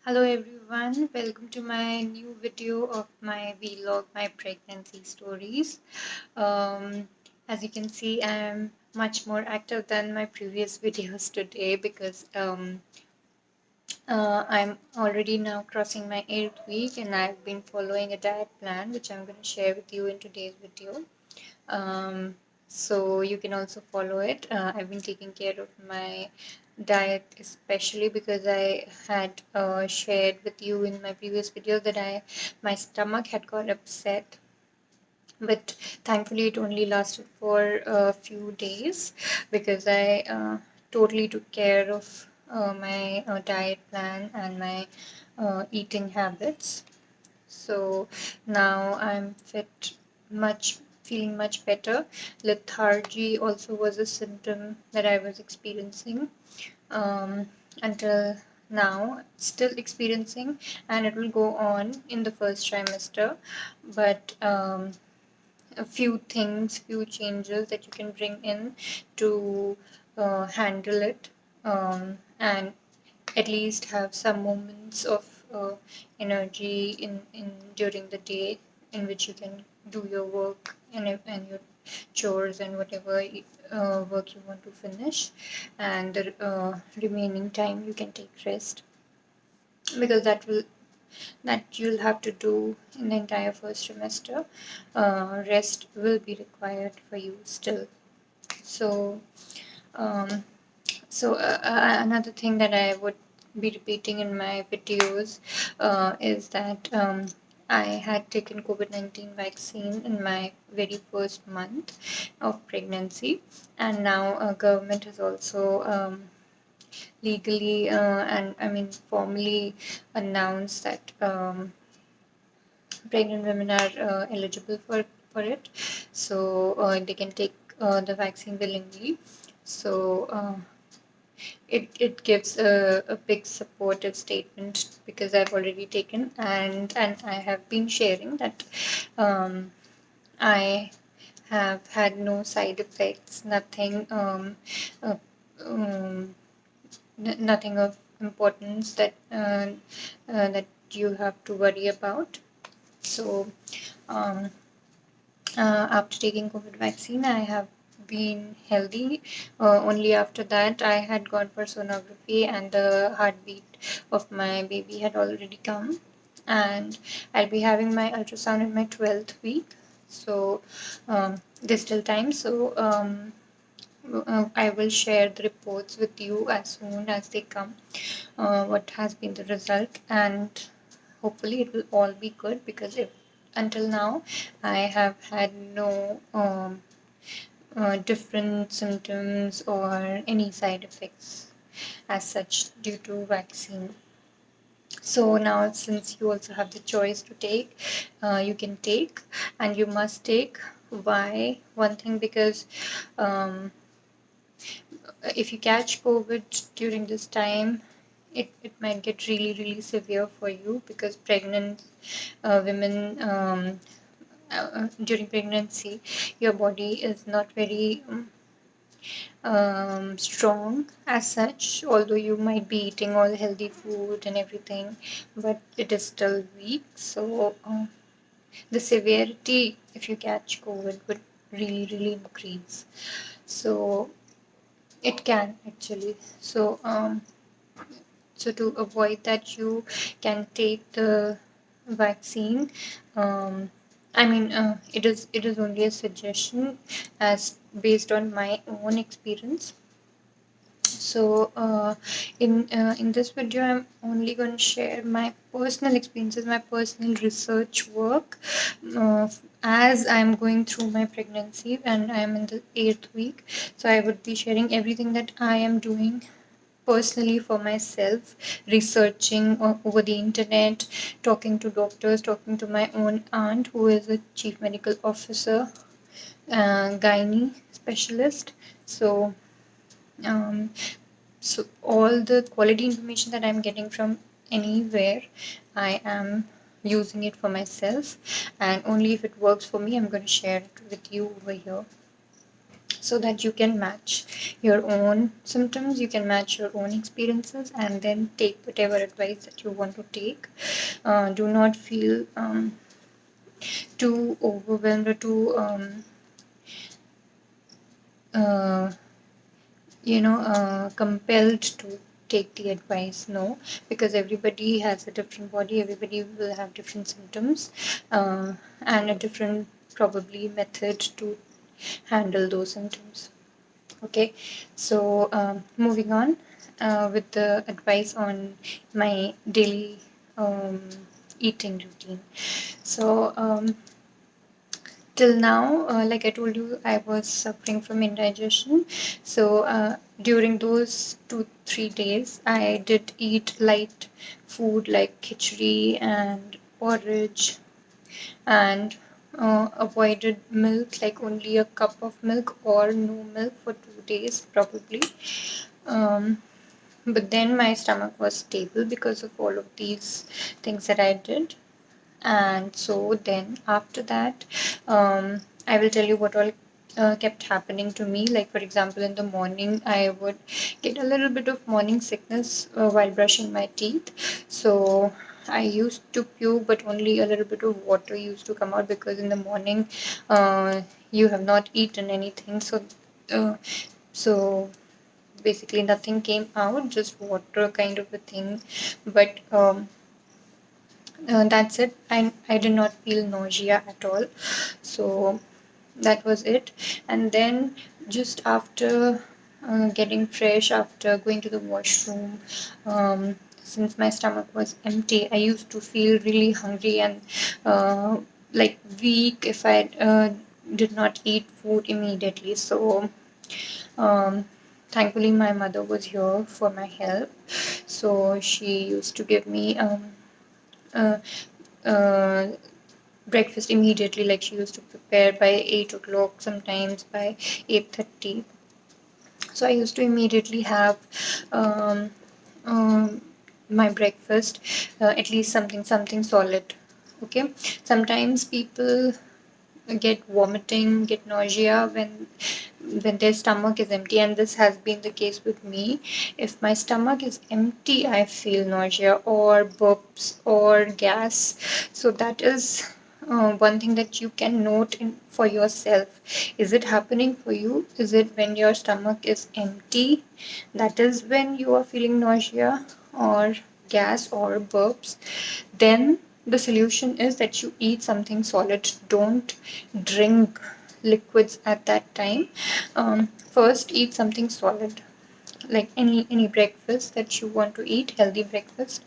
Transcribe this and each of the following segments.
Hello everyone, welcome to my new video of my vlog, my pregnancy stories. Um, as you can see, I'm much more active than my previous videos today because I'm already now crossing my 8th week and I've been following a diet plan which I'm going to share with you in today's video. Um, so you can also follow it. I've been taking care of my diet, especially because I had shared with you in my previous video that my stomach had got upset, but thankfully it only lasted for a few days because I totally took care of my diet plan and my eating habits. So now I'm fit, much feeling much better. Lethargy also was a symptom that I was experiencing um, until now, still experiencing, and it will go on in the first trimester. But a few things, few changes that you can bring in to handle it, and at least have some moments of energy in during the day in which you can do your work and your chores and whatever work you want to finish, and the remaining time you can take rest because that you'll have to do in the entire first trimester. Rest will be required for you still. So um, another thing that I would be repeating in my videos is that I had taken COVID-19 vaccine in my very first month of pregnancy, and now government has also legally and I mean formally announced that pregnant women are eligible for it, so they can take the vaccine willingly. So it gives a big supportive statement because I've already taken, and I have been sharing that I have had no side effects, nothing uh, um, nothing of importance that you have to worry about. So um, after taking COVID vaccine, I have been healthy. Only after that, I had gone for sonography, and the heartbeat of my baby had already come. And I'll be having my ultrasound in my 12th week. So there's still time. So I will share the reports with you as soon as they come. What has been the result, and hopefully it will all be good because if until now I have had no different symptoms or any side effects as such due to vaccine. So now, since you also have the choice to take, you can take, and you must take. Why? One thing, because um, if you catch COVID during this time, it might get really, really severe for you because pregnant women during pregnancy, your body is not very strong as such, although you might be eating all healthy food and everything, but it is still weak. So the severity, if you catch COVID, would really, really increase. So it can actually. So to avoid that, you can take the vaccine. Um, it is only a suggestion as based on my own experience. So in this video, I'm only going to share my personal experiences, my personal research work, as I'm going through my pregnancy and I'm in the 8th week. So I would be sharing everything that I am doing personally for myself, researching over the internet, talking to doctors, talking to my own aunt who is a chief medical officer, gynae specialist. So um, so all the quality information that I'm getting from anywhere, I am using it for myself, and only if it works for me, I'm going to share it with you over here. so that you can match your own symptoms, you can match your own experiences, and then take whatever advice that you want to take. Do not feel too overwhelmed or too uh, compelled to take the advice. No, because everybody has a different body, everybody will have different symptoms, uh, and a different probably method to handle those symptoms. Okay, so moving on with the advice on my daily um, eating routine. So till now, like I told you, I was suffering from indigestion. So during those 2 3 days, I did eat light food like khichdi and porridge, and avoided milk, like only a cup of milk or no milk for 2 days probably. Um, but then my stomach was stable because of all of these things that I did. And so then after that, I will tell you what all kept happening to me. Like, for example, in the morning, I would get a little bit of morning sickness while brushing my teeth. So I used to puke, but only a little bit of water used to come out, because in the morning you have not eaten anything. Uh, so basically nothing came out, just water kind of a thing. But that's it. I did not feel nausea at all. So that was it. And then just after getting fresh, after going to the washroom, since my stomach was empty, I used to feel really hungry and like weak if I did not eat food immediately. So um, thankfully, my mother was here for my help. So she used to give me uh, uh, breakfast immediately. Like, she used to prepare by 8 o'clock, sometimes by 8:30. So I used to immediately have um, um, my breakfast, at least something solid. Okay, sometimes people get vomiting, get nausea when their stomach is empty, and this has been the case with me. If my stomach is empty, I feel nausea or burps or gas. So that is one thing that you can note in for yourself. Is it happening for you? Is it when your stomach is empty, that is when you are feeling nausea or gas or burps? Then the solution is that you eat something solid. Don't drink liquids at that time. First, eat something solid, like any breakfast that you want to eat, healthy breakfast,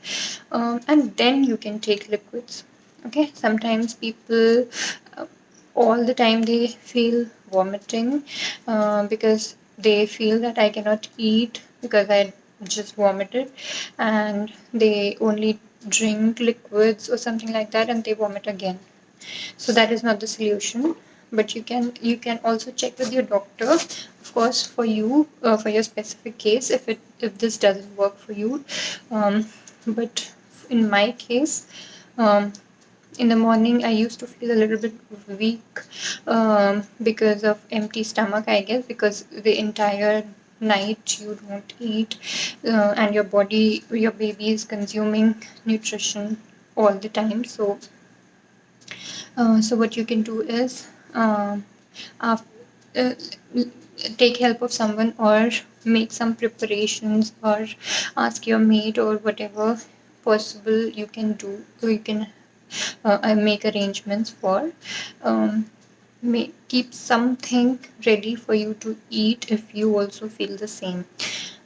and then you can take liquids. Okay, sometimes people uh, all the time they feel vomiting because they feel that I cannot eat because I just vomited, and they only drink liquids or something like that and they vomit again. So that is not the solution. But you can also check with your doctor, of course, for you, for your specific case, if this doesn't work for you. But in my case, um, in the morning I used to feel a little bit weak because of empty stomach, I guess, because the entire night you don't eat, and your baby is consuming nutrition all the time. So what you can do is, um, af- uh, take help of someone, or make some preparations, or ask your maid, or whatever possible you can do. So you can make arrangements for. Um, keep something ready for you to eat if you also feel the same.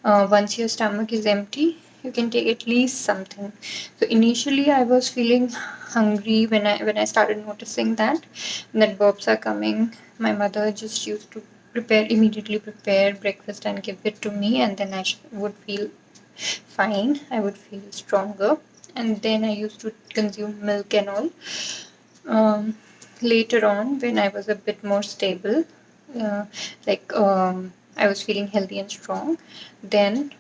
Once your stomach is empty, you can take at least something. So initially, I was feeling hungry when I started noticing that burps are coming. My mother just used to immediately prepare breakfast and give it to me, and then I would feel fine. I would feel stronger, and then I used to consume milk and all. Um, Later on, when I was a bit more stable, uh, I was feeling healthy and strong, then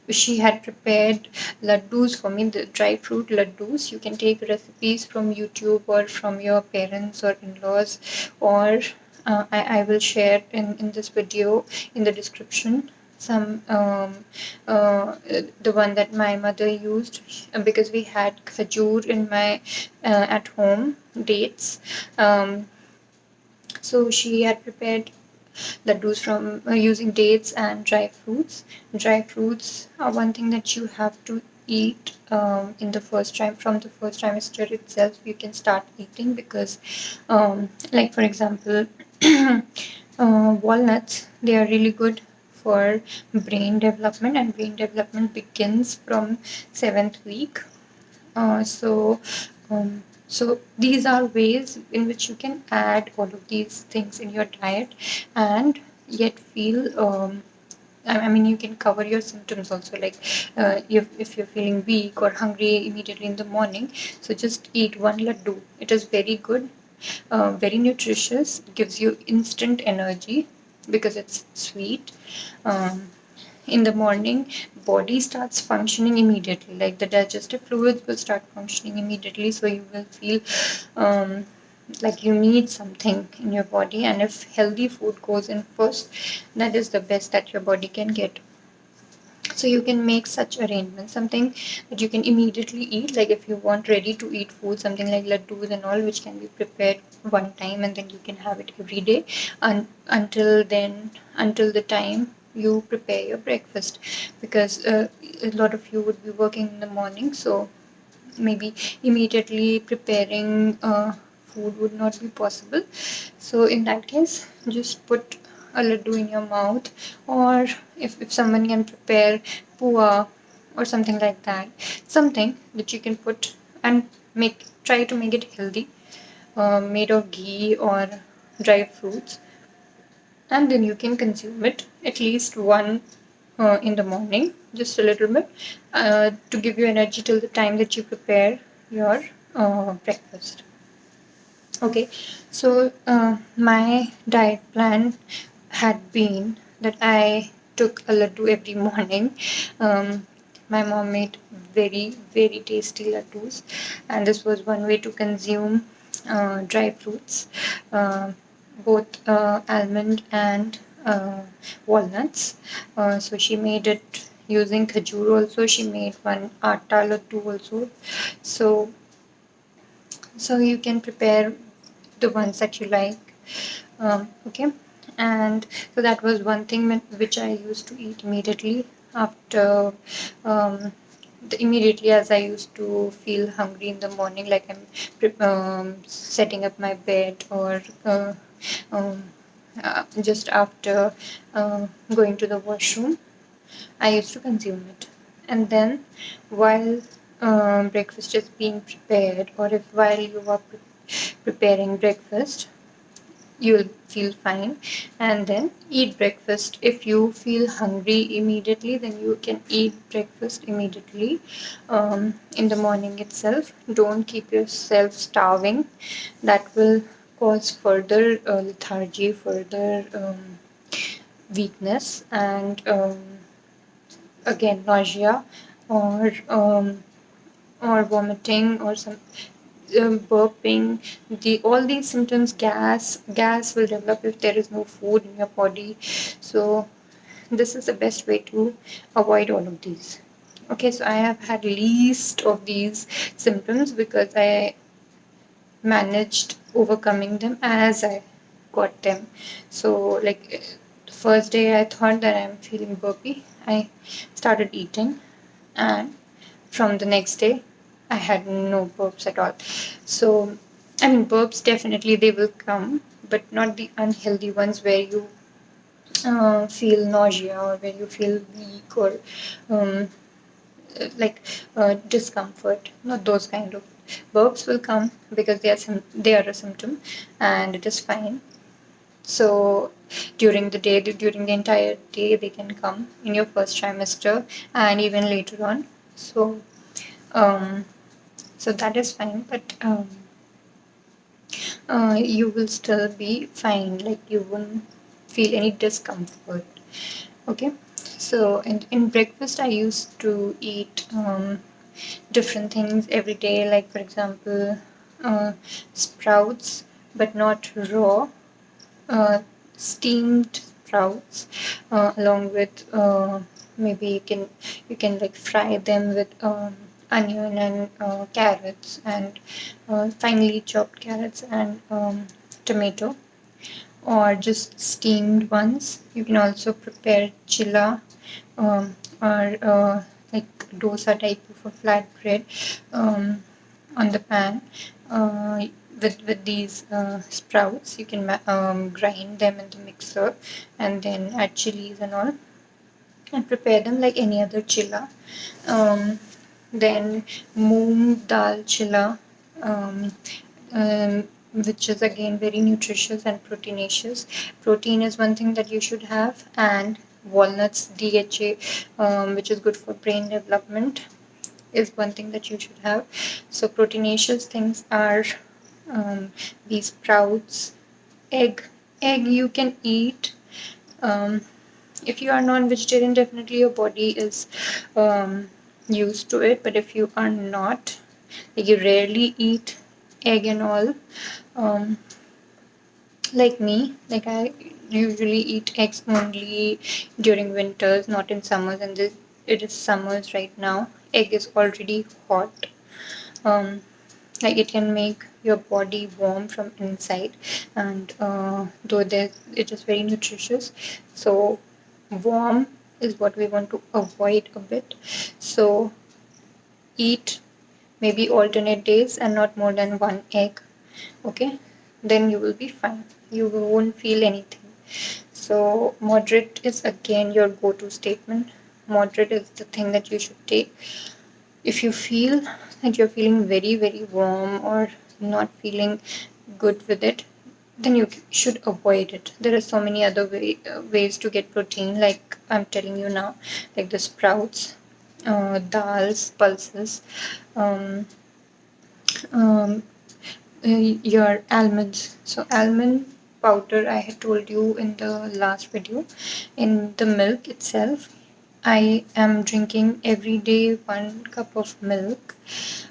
she had prepared laddus for me, the dry fruit laddus. You can take recipes from YouTube or from your parents or in-laws, or I will share in this video in the description some the one that my mother used, because we had khajur in my at home, dates. um, so she had prepared laddus from using dates and dry fruits. Dry fruits are one thing that you have to eat in the first time, from the first trimester itself. You can start eating because, like for example, walnuts, they are really good for brain development, and brain development begins from 7th week. So, um, so these are ways in which you can add all of these things in your diet and yet feel. I mean, you can cover your symptoms also. Like, if you're feeling weak or hungry immediately in the morning, so just eat one laddu. It is very good, very nutritious, gives you instant energy because it's sweet. Um, in the morning, body starts functioning immediately, like the digestive fluids will start functioning immediately, so you will feel um, like you need something in your body, and if healthy food goes in first, that is the best that your body can get. So you can make such arrangements, something that you can immediately eat, like if you want ready to eat food, something like laddus and all, which can be prepared one time and then you can have it every day, and until then, until the time you prepare your breakfast, because a lot of you would be working in the morning, so maybe immediately preparing food would not be possible. So in that case, just put a laddu in your mouth, or if someone can prepare pua or something like that, something that you can put and make, try to make it healthy, made of ghee or dry fruits, and then you can consume it at least one in the morning, just a little bit, to give you energy till the time that you prepare your breakfast. Okay, so my diet plan had been that I took a laddu every morning. Um, my mom made very, very tasty laddus, and this was one way to consume dry fruits, uh, both almond and walnuts. So she made it using khajur also. She made one atta laddu also. So you can prepare the ones that you like. Okay, and so that was one thing which I used to eat immediately after, um, immediately as I used to feel hungry in the morning, like I'm setting up my bed, or um, just after going to the washroom, I used to consume it. And then while breakfast is being prepared, or if while you are preparing breakfast, you'll feel fine, and then eat breakfast. If you feel hungry immediately, then you can eat breakfast immediately in the morning itself. Don't keep yourself starving, that will cause further lethargy, further weakness, and again nausea, or vomiting, or some burping. The all these symptoms, gas will develop if there is no food in your body. So this is the best way to avoid all of these. Okay, so I have had least of these symptoms because I managed overcoming them as I got them. So like, the first day I thought that I'm feeling burpy, I started eating, and from the next day I had no burps at all. So I mean, burps definitely they will come, but not the unhealthy ones where you feel nausea, or where you feel weak, or um, like discomfort. Not those kind of burps will come because they are a symptom, and it is fine. So during the day, during the entire day, they can come in your first trimester and even later on. So um, that is fine, but you will still be fine. Like, you won't feel any discomfort. Okay, so in breakfast I used to eat different things every day, like for example, sprouts, but not raw. uh, steamed sprouts, along with maybe you can like fry them with onion and carrots and finely chopped carrots and tomato, or just steamed ones. You can also prepare chilla, or like dosa type of a flat bread um, on the pan. Uh, with these sprouts, you can grind them in the mixer and then add chilies and all and prepare them like any other chilla. Um, then moong dal chilla, um, um, which is again very nutritious and proteinaceous. Protein is one thing that you should have, and walnuts, DHA, which is good for brain development, is one thing that you should have. So proteinaceous things are these sprouts, egg. Egg you can eat. Um, if you are non-vegetarian, definitely your body is um, used to it. But if you are not, like you rarely eat egg and all, um, like me, like I usually eat eggs only during winters, not in summers. And it is summers right now. Egg is already hot. Um, like it can make your body warm from inside, and though it is very nutritious, so warm is what we want to avoid a bit. So eat maybe alternate days and not more than one egg. Okay, then you will be fine, you won't feel anything. So moderate is again your go-to statement. Moderate is the thing that you should take. If you feel that you're feeling very very warm or not feeling good with it, then you should avoid it. There are so many other ways to get protein, like I'm telling you now, like the sprouts, dals, pulses, um, um, your almonds. So almond powder, I had told you in the last video, in the milk itself. I am drinking every day 1 cup of milk,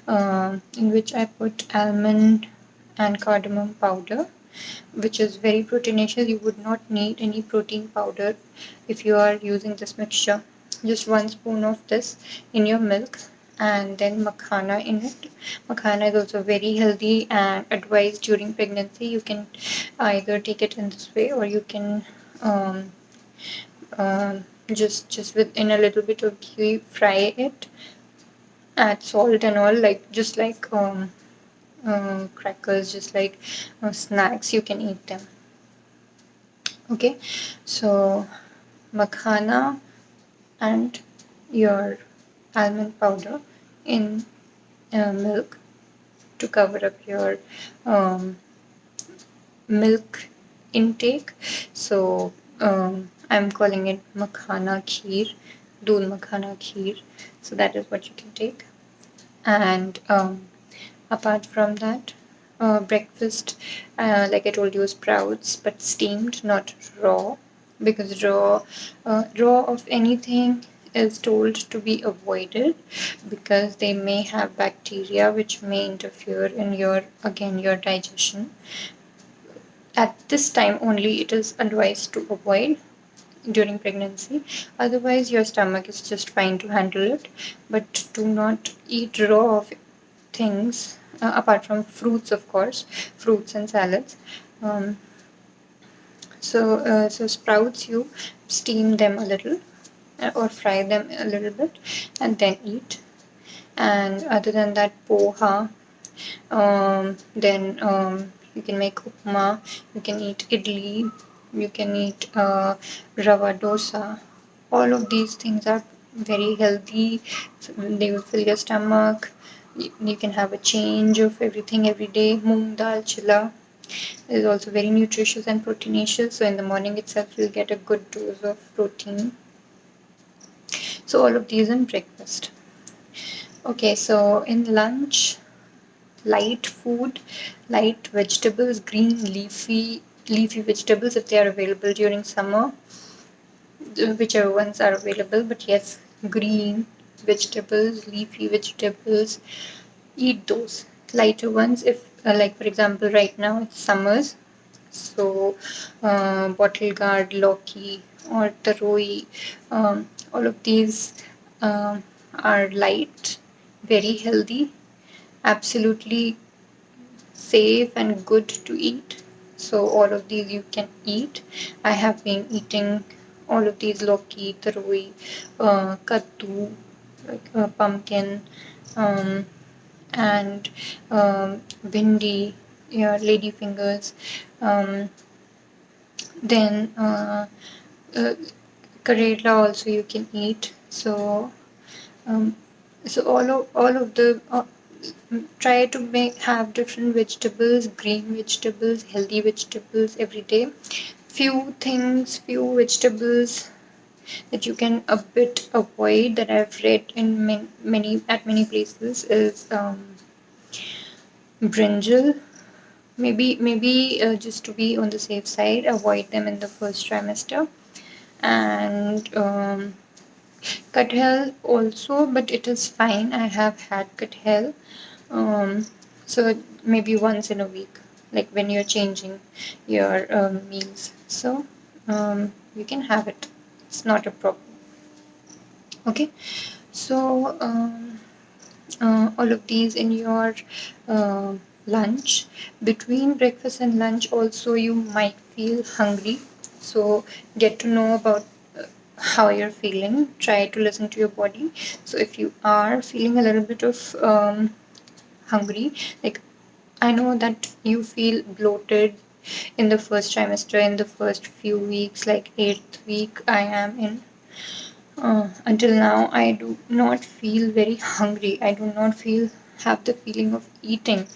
in which I put almond and cardamom powder, which is very proteinaceous. You would not need any protein powder if you are using this mixture. Just 1 spoon of this in your milk, and then makhana in it. Makhana is also very healthy and advised during pregnancy. You can either take it in this way, or you can um, just with in a little bit of ghee fry it, add salt and all, like just like crackers, just like snacks. You can eat them. Okay, so makhana and your almond powder in milk to cover up your um, milk intake. So I'm calling it makhana kheer, doodh makhana kheer. So that is what you can take. And apart from that, breakfast, like I told you, sprouts, but steamed, not raw, because raw of anything is told to be avoided, because they may have bacteria which may interfere in your digestion. At this time only it is advised to avoid during pregnancy. Otherwise your stomach is just fine to handle it. But do not eat raw of things, apart from fruits, of course, fruits and salads. um, so sprouts, you steam them a little, or fry them a little bit and then eat. And other than that, poha, then you can make upma, you can eat idli, you can eat rava dosa. All of these things are very healthy. They will fill your stomach. You can have a change of everything every day. Moong dal chilla is also very nutritious and proteinaceous. So in the morning itself, you'll get a good dose of protein. So all of these in breakfast. Okay, so in lunch, light food, light vegetables, green leafy vegetables if they are available during summer, whichever ones are available. But yes, green vegetables, leafy vegetables, eat those lighter ones. If like for example right now it's summers, So, bottle gourd, loki, or taroi, all of these are light, very healthy, absolutely safe and good to eat. So all of these you can eat. I have been eating all of these: loki, taroi, kaddu, like pumpkin, um, and bindi, yeah, lady fingers. Um, then uh, Karela also you can eat. Um, so all of the try to make have different vegetables, green vegetables, healthy vegetables every day. Few vegetables that you can a bit avoid that I've read in many places is brinjal. Maybe just to be on the safe side, avoid them in the first trimester. And kathal also, but it is fine. I have had kathal. Um, so maybe once in a week, like when you're changing your meals. So you can have it. It's not a problem. Okay. So all of these in your uh, lunch. Between breakfast and lunch, also you might feel hungry. So get to know about how you're feeling. Try to listen to your body. So if you are feeling a little bit of hungry, like I know that you feel bloated in the first trimester, in the first few weeks, like eighth week I am in. Until now, I do not feel very hungry. I do not feel have the feeling of eating,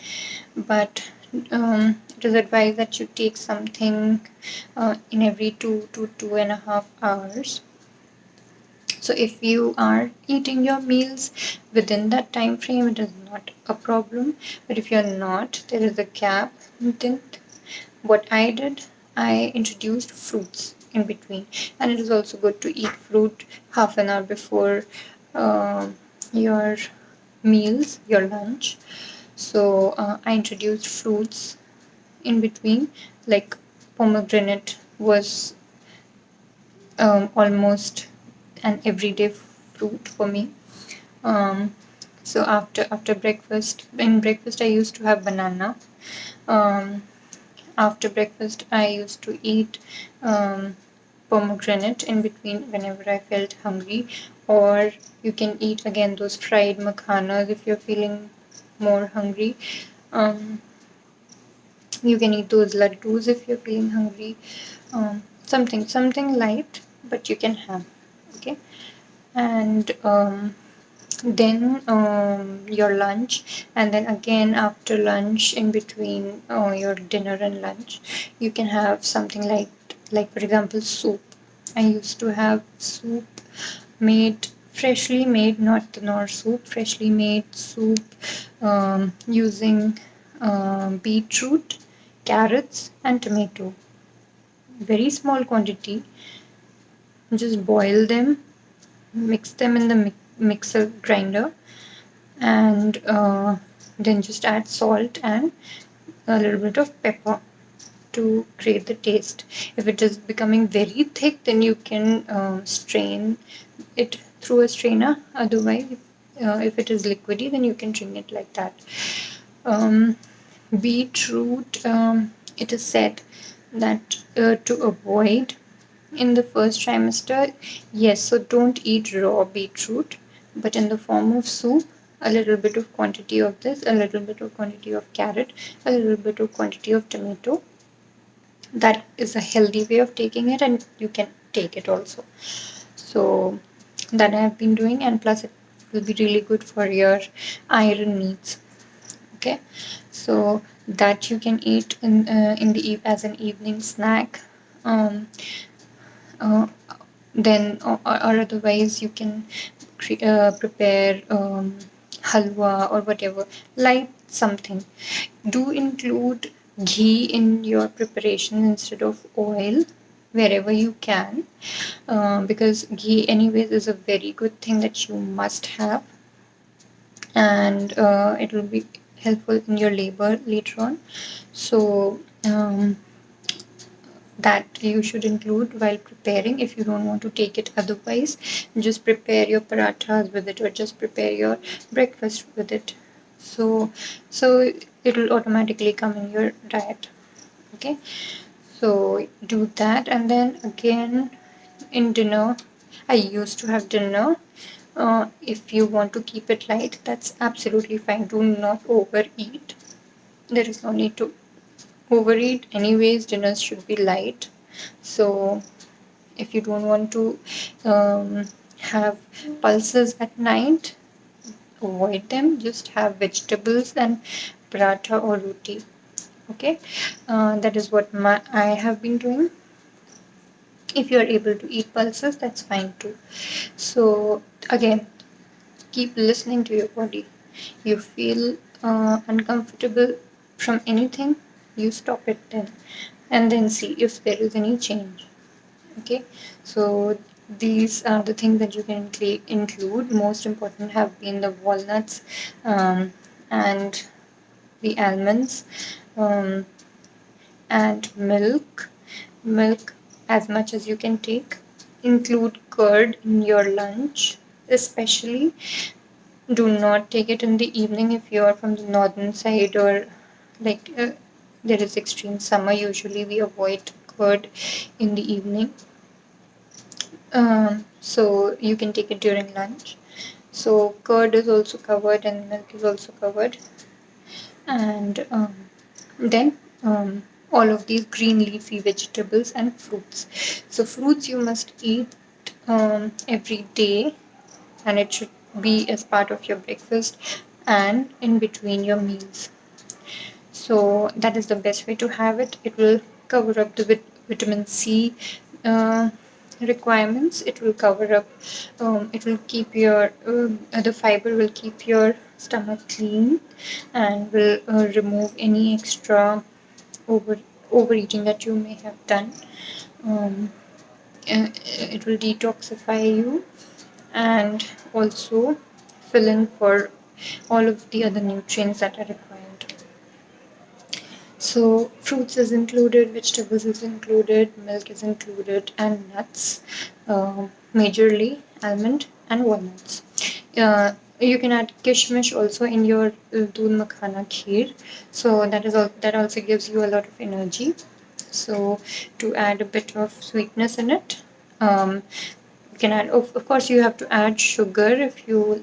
but it is advised that you take something in every 2 to 2.5 hours. So if you are eating your meals within that time frame, it is not a problem. But if you're not, there is a gap. Then what I did, I introduced fruits in between, and it is also good to eat fruit half an hour before uh, your meals, your lunch. So I introduced fruits in between, like pomegranate was almost an everyday fruit for me. Um, so after breakfast, in breakfast I used to have banana. Um, After breakfast, I used to eat pomegranate in between whenever I felt hungry, or you can eat again those fried makhanas if you're feeling more hungry. Um, you can eat those laddus if you're feeling hungry. Something light, but you can have. Okay, and then your lunch, and then again after lunch, in between your dinner and lunch, you can have something like for example soup. I used to have soup made freshly made, not the Knorr soup, freshly made soup using beetroot, carrots, and tomato. Very small quantity. Just boil them, mix them in the mixer grinder, and then just add salt and a little bit of pepper to create the taste. If it is becoming very thick, then you can strain it through a strainer. Otherwise, if it is liquidy, then you can drink it like that. Um, Beetroot, it is said that to avoid in the first trimester, yes, so don't eat raw beetroot, but in the form of soup, a little bit of quantity of this, a little bit of quantity of carrot, a little bit of quantity of tomato. That is a healthy way of taking it, and you can take it also. So that I have been doing, and plus it will be really good for your iron needs. Okay, so that you can eat in the as an evening snack. Um, uh, then or otherwise you can prepare halwa or whatever, light something. Do include ghee in your preparation instead of oil wherever you can, because ghee anyways is a very good thing that you must have, and it will be helpful in your labor later on. So that you should include while preparing. If you don't want to take it otherwise, just prepare your parathas with it, or just prepare your breakfast with it. So so it will automatically come in your diet. Okay, so do that. And then again, in dinner, I used to have dinner. If you want to keep it light, that's absolutely fine. Do not overeat. There is no need to overeat. Anyways, dinners should be light. So if you don't want to have pulses at night, avoid them. Just have vegetables and paratha or roti. Okay, that is what I have been doing. If you are able to eat pulses, that's fine too. So again, keep listening to your body. You feel uncomfortable from anything, you stop it then, and then see if there is any change. Okay, so these are the things that you can include. Most important have been the walnuts, and the almonds, um, and milk as much as you can take. Include curd in your lunch, especially. Do not take it in the evening if you are from the northern side, or like there is extreme summer. Usually we avoid curd in the evening. So you can take it during lunch. So curd is also covered and milk is also covered. And then all of these green leafy vegetables and fruits. So fruits you must eat every day, and it should be as part of your breakfast and in between your meals. So that is the best way to have it. It will cover up the vitamin C uh, requirements. It will cover up, it will keep your, the fiber will keep your stomach clean, and will remove any extra over overeating that you may have done. Um, it will detoxify you, and also fill in for all of the other nutrients that are required. So fruits is included, vegetables is included, milk is included, and nuts, majorly almond and walnuts. Uh, you can add kishmish also in your doodh makhana kheer. So that also gives you a lot of energy. So to add a bit of sweetness in it, you can add. Of course, you have to add sugar if you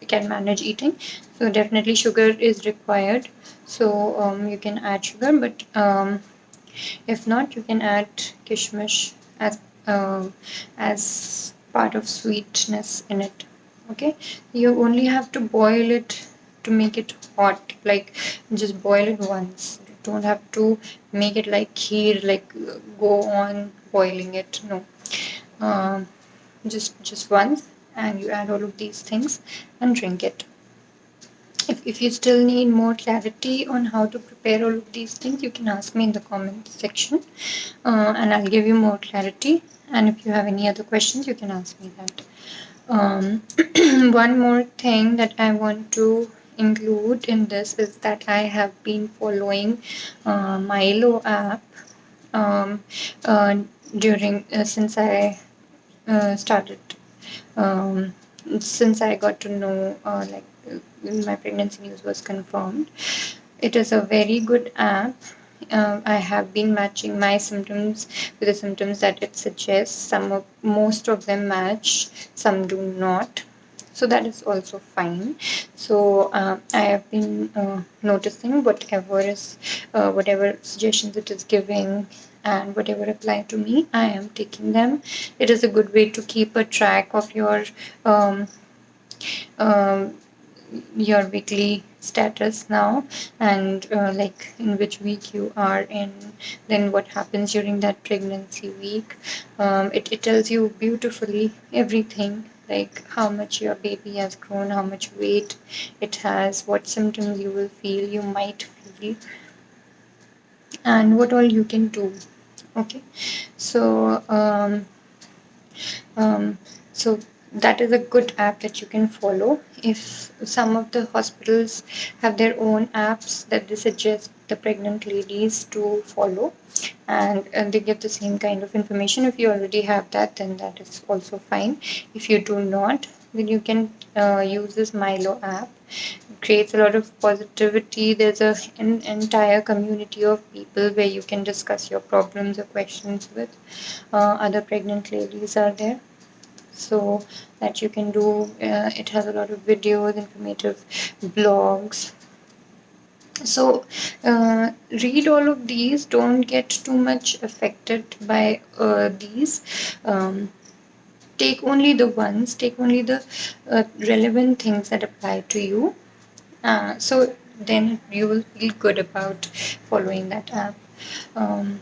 can manage eating. So definitely sugar is required. So you can add sugar, but if not, you can add kishmish as um, as part of sweetness in it. Okay, you only have to boil it to make it hot. Like just boil it once. You don't have to make it like kheer, like go on boiling it. No, um, just once, and you add all of these things and drink it. If you still need more clarity on how to prepare all of these things, you can ask me in the comment section, and I'll give you more clarity. And if you have any other questions, you can ask me that. One more thing that I want to include in this is that I have been following Milo app um, uh, during since I started, um, since I got to know, my pregnancy news was confirmed. It is a very good app. I have been matching my symptoms with the symptoms that it suggests. Most of them match, some do not. So that is also fine. So I have been noticing whatever suggestions it is giving, and whatever apply to me, I am taking them. It is a good way to keep a track of um, um, your weekly status now, and like in which week you are in, then what happens during that pregnancy week. It tells you beautifully everything, like how much your baby has grown, how much weight it has, what symptoms you will feel, you might feel, and what all you can do. Okay, so um, so that is a good app that you can follow. If some of the hospitals have their own apps that they suggest the pregnant ladies to follow, and they give the same kind of information. If you already have that, then that is also fine. If you do not, then you can use this Milo app. It creates a lot of positivity. There's an entire community of people where you can discuss your problems or questions with. Other pregnant ladies are there, so that you can do. It has a lot of videos, informative blogs. So read all of these. Don't get too much affected by these. Um, take only the relevant things that apply to you. So then you will feel good about following that app. Um,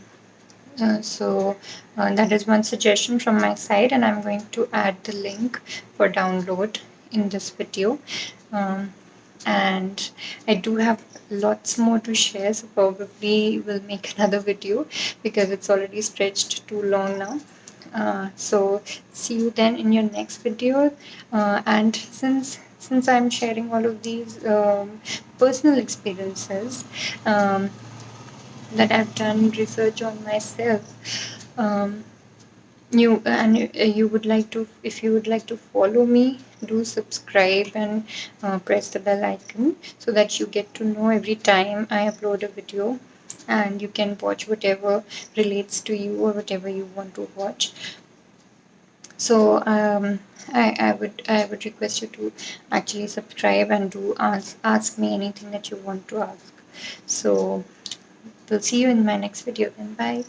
that is one suggestion from my side, and I'm going to add the link for download in this video. Um, and I do have lots more to share, so probably we'll make another video because it's already stretched too long now. So see you then in your next video. And since I'm sharing all of these personal experiences, um, that I've done research on myself. Um, you would like to, if you would like to follow me, do subscribe and press the bell icon so that you get to know every time I upload a video, and you can watch whatever relates to you or whatever you want to watch. So I would request you to actually subscribe and do ask me anything that you want to ask. So we'll see you in my next video then. Bye.